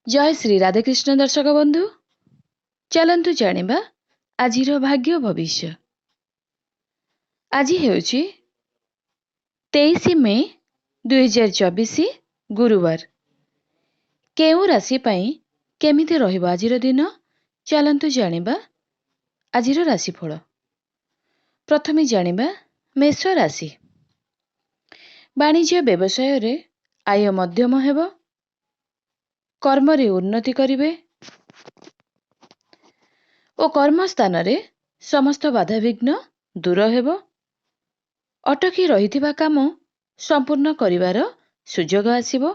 जय श्री राधाकृष्ण दर्शक बंधु चलंतु जानिबा आजिर भाग्य भविष्य। आज हेउछि 23 मे 2024 गुरुवार। केउ राशि पई केमिति रहिबो आजिर दिन चलंतु जानिबा आजिर राशिफल। प्रथमे जानिबा मेष राशि। वाणिज्य व्यवसाय रे आय मध्यम हेबो। कर्म रे उन्नति करिवे ओ कर्मस्थान रे समस्त बाधाविघ्न दूर हेबो। अटकी रहिथिबा काम संपूर्ण करिवार सुजोग आसिबो।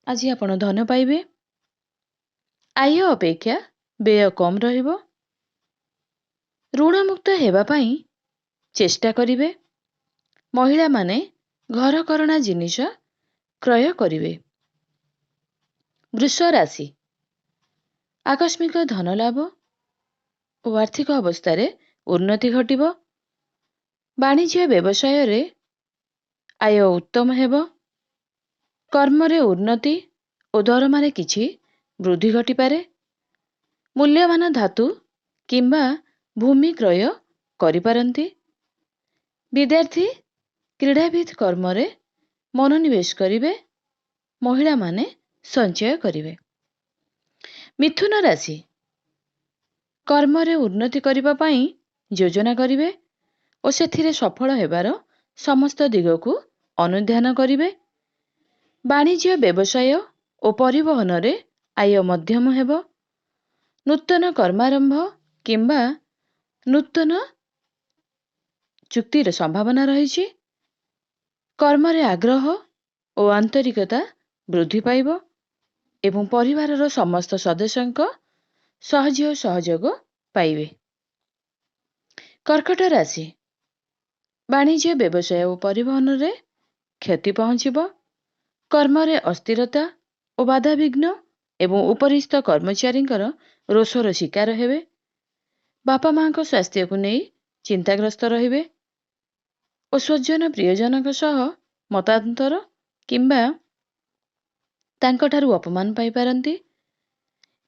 आज आपण धन पाइबे। आय अपेक्षा व्यय कम रहिबो। ऋण मुक्त हेबा पई चेष्टा करिवे। महिला माने घर करଣା जिनिस क्रय करिवे। वृष राशि। आकस्मिक धन लाभ ओ आर्थिक अवस्था रे उन्नति घटिबो। वाणिज्य व्यवसाय रे आय उत्तम हेबो। कर्म रे उन्नति ओ दरमा रे किछि वृद्धि घटी पारे। मूल्यवान धातु किंबा भूमि क्रय करि पारंती। विद्यार्थी क्रीड़ाविद कर्म रे मनोनिवेश करिवे। महिला माने संचय करिवे। मिथुन राशि। कर्म रे उन्नति करिबा पई योजना करिवे ओ सेथिरे सफल हेबार समस्त दिगकु अनुध्यान करिवे। वाणिज्य व्यवसाय ओ परिवहन रे आय मध्यम हेबो। नूतन कर्मारंभ किंबा नूतन चुक्तिर संभावना रहिछि। कर्म रे आग्रह ओ आंतरिकता वृद्धि पाइबो एवं परिवारर समस्त सदस्यंक सहयोग पाइबे। कर्कट राशि। वाणिज्य व्यवसाय ओ परिवहन रे क्षति पहुंचिबो। कर्म रे अस्थिरता ओ बाधाविघ्न एवं उपरिस्थ कर्मचारींकर रोषर शिकार हेबे। बापा मांक स्वास्थ्य को नै चिंताग्रस्त रहिबे ओ स्वजन प्रियजनक सह मतांतर किंबा तांकठारु अपमान पाई पारंती।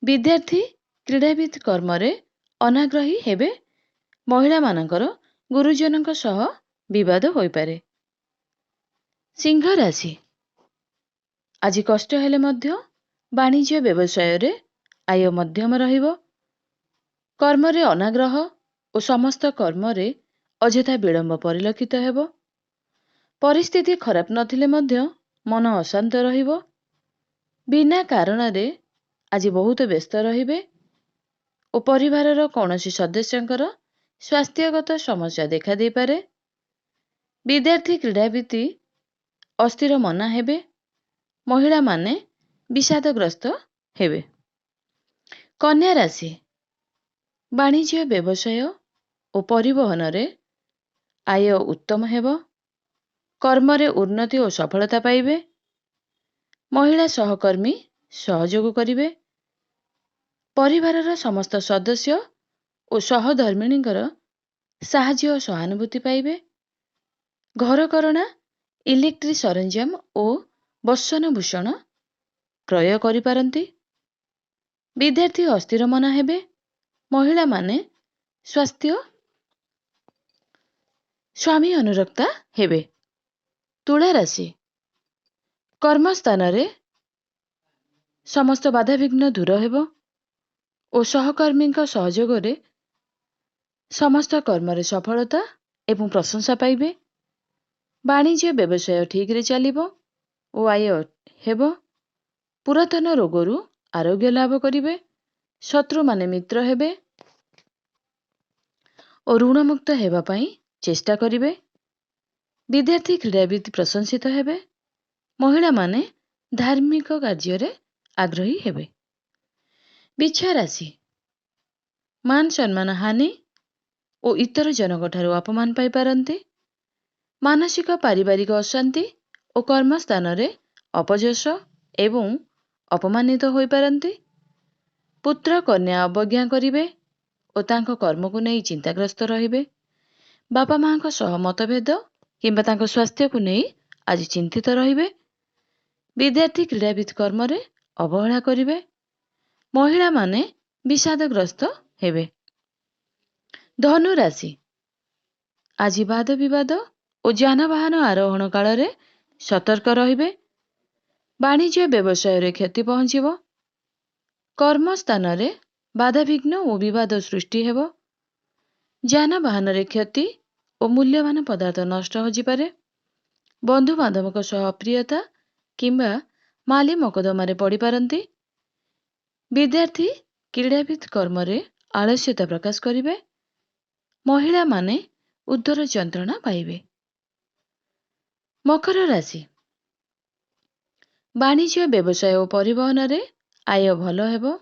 विद्यार्थी क्रीड़ाविद कर्म रे अनाग्रही हेबे। महिला मानकर गुरुजनक सह विवाद होई पारे। सिंह राशि। आज कष्ट हेले मध्य वाणिज्य व्यवसाय रे आय मध्यम रहिबो। कर्म रे अनाग्रह ओ समस्त कर्म रे अଯଥା विलंब परिलक्षित हेबो। परिस्थिति खराब नथिले मध्य मन अशांत रहिबो। बिना कारण रे आज बहुत व्यस्त रहिबे ओ परिवारर कौनसी सदस्यंकर स्वास्थ्यगत समस्या देखा दे पारे। विद्यार्थी क्रीड़ाविद अस्थिर मना हेबे। महिला माने विषादग्रस्त हेबे। कन्या राशि। वाणिज्य व्यवसाय ओ परिवहन रे आय उत्तम हेबो। कर्म रे उन्नति ओ सफलता पाइबे। महिला सहकर्मी सहयोग करिवे। परिवारर समस्त सदस्य ओ सहधर्मिणींकर साहाय्य ओ सहानुभूति पाइबे। घर करଣା इलेक्ट्रिक सरंजाम ओ बसन भूषण क्रय करि पारंती। विद्यार्थी अस्थिर मना हेबे। महिला माने स्वास्थ्य स्वामी अनुरक्ता हेबे। तुला राशि। कर्मस्थान रे समस्त बाधाविघ्न दूर हेबो ओ सहकर्मींक सहयोग रे समस्त कर्म रे सफलता एवं प्रशंसा पाइबे। वाणिज्य व्यवसाय ठीक रे चलिबो ओ आय हेबो। पुरातन रोगरु आरोग्य लाभ करिवे। शत्रु माने मित्र हेबे ओ ऋण मुक्त हेबा पई चेष्टा करिवे। विद्यार्थी क्रीड़ाविद प्रशंसित हेबे। महिला माने धार्मिक कार्य रे आग्रही हेबे। बिच्छा राशि। मान सम्मान हानि ओ इतर जनकठारु अपमान पाई पारंती। मानसिक पारिवारिक अशांति ओ कर्मस्थान रे अपजश एवं अपमानित होई पारंती। पुत्र कन्या अवज्ञा करिवे ओ तांको कर्म को नै चिंताग्रस्त रहिबे। बापा मांको सह मतभेद किंबा तांको स्वास्थ्य को नै आज चिंतित रहिबे। ବିଦ୍ୟାର୍ଥୀ କ୍ରୀଡ଼ାବିତ କର୍ମରେ ଅବହେଳା କରିବେ। ମହିଳାମାନେ ବିଷାଦଗ୍ରସ୍ତ ହେବେ। ଧନୁ ରାଶି, ଆଜି ବାଦ ବିବାଦ ଓ ଯାନବାହନ ଆରୋହଣ କାଳରେ ସତର୍କ ରହିବେ। ବାଣିଜ୍ୟ ବ୍ୟବସାୟରେ କ୍ଷତି ପହଞ୍ଚିବ। କର୍ମସ୍ଥାନରେ ବାଧାବିଘ୍ନ ଓ ବିବାଦ ସୃଷ୍ଟି ହେବ। ଯାନବାହନରେ କ୍ଷତି ଓ ମୂଲ୍ୟବାନ ପଦାର୍ଥ ନଷ୍ଟ ହୋଇପାରେ। ବନ୍ଧୁବାନ୍ଧବଙ୍କ ସହ ଅପ୍ରିୟତା କିମ୍ବା ମାଲି ମକଦ୍ଦମାରେ ପଡ଼ିପାରନ୍ତି। ବିଦ୍ୟାର୍ଥୀ କ୍ରୀଡ଼ାବିତ କର୍ମରେ ଆଳସ୍ୟତା ପ୍ରକାଶ କରିବେ। ମହିଳାମାନେ ଉଦର ଯନ୍ତ୍ରଣା ପାଇବେ। ମକର ରାଶି, ବାଣିଜ୍ୟ ବ୍ୟବସାୟ ଓ ପରିବହନରେ ଆୟ ଭଲ ହେବ।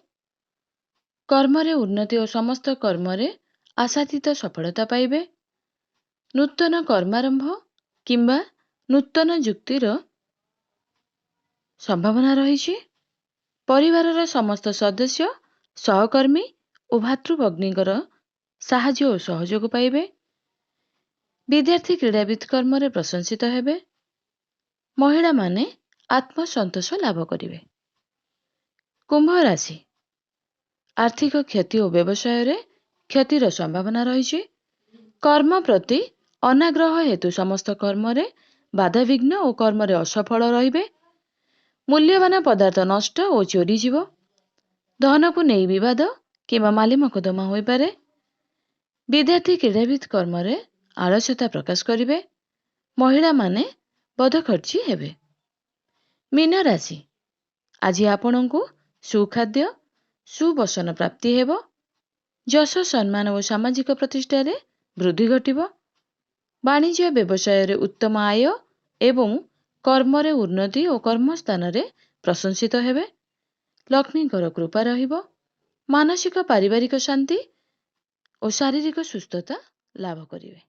କର୍ମରେ ଉନ୍ନତି ଓ ସମସ୍ତ କର୍ମରେ ଆଶାତୀତ ସଫଳତା ପାଇବେ। ନୂତନ କର୍ମାରମ୍ଭ କିମ୍ବା ନୂତନ ଯୁକ୍ତିର ସମ୍ଭାବନା ରହିଛି। ପରିବାରର ସମସ୍ତ ସଦସ୍ୟ, ସହକର୍ମୀ ଓ ଭାତୃଭଗ୍ନୀଙ୍କର ସାହାଯ୍ୟ ଓ ସହଯୋଗ ପାଇବେ। ବିଦ୍ୟାର୍ଥୀ କ୍ରୀଡ଼ାବିତ କର୍ମରେ ପ୍ରଶଂସିତ ହେବେ। ମହିଳାମାନେ ଆତ୍ମସନ୍ତୋଷ ଲାଭ କରିବେ। କୁମ୍ଭ ରାଶି, ଆର୍ଥିକ କ୍ଷତି ଓ ବ୍ୟବସାୟରେ କ୍ଷତିର ସମ୍ଭାବନା ରହିଛି। କର୍ମ ପ୍ରତି ଅନାଗ୍ରହ ହେତୁ ସମସ୍ତ କର୍ମରେ ବାଧାବିଘ୍ନ ଓ କର୍ମରେ ଅସଫଳ ରହିବେ। ମୂଲ୍ୟବାନ ପଦାର୍ଥ ନଷ୍ଟ ଓ ଚୋରି ଯିବ। ଧନକୁ ନେଇ ବିବାଦ କିମ୍ବା ମାଲି ମକଦ୍ଦମା ହୋଇପାରେ। ବିଦ୍ୟାର୍ଥୀ କ୍ରୀଡ଼ାବିତ କର୍ମରେ ଆଳସ୍ୟତା ପ୍ରକାଶ କରିବେ। ମହିଳାମାନେ ବଦଖର୍ଚ୍ଚୀ ହେବେ। ମୀନ ରାଶି, ଆଜି ଆପଣଙ୍କୁ ସୁଖାଦ୍ୟ ସୁବସନ ପ୍ରାପ୍ତି ହେବ। ଯଶ ସମ୍ମାନ ଓ ସାମାଜିକ ପ୍ରତିଷ୍ଠାରେ ବୃଦ୍ଧି ଘଟିବ। ବାଣିଜ୍ୟ ବ୍ୟବସାୟରେ ଉତ୍ତମ ଆୟ ଏବଂ କର୍ମରେ ଉନ୍ନତି ଓ କର୍ମସ୍ଥାନରେ ପ୍ରଶଂସିତ ହେବେ। ଲକ୍ଷ୍ମୀଙ୍କର କୃପା ରହିବ। ମାନସିକ ପାରିବାରିକ ଶାନ୍ତି ଓ ଶାରୀରିକ ସୁସ୍ଥତା ଲାଭ କରିବେ।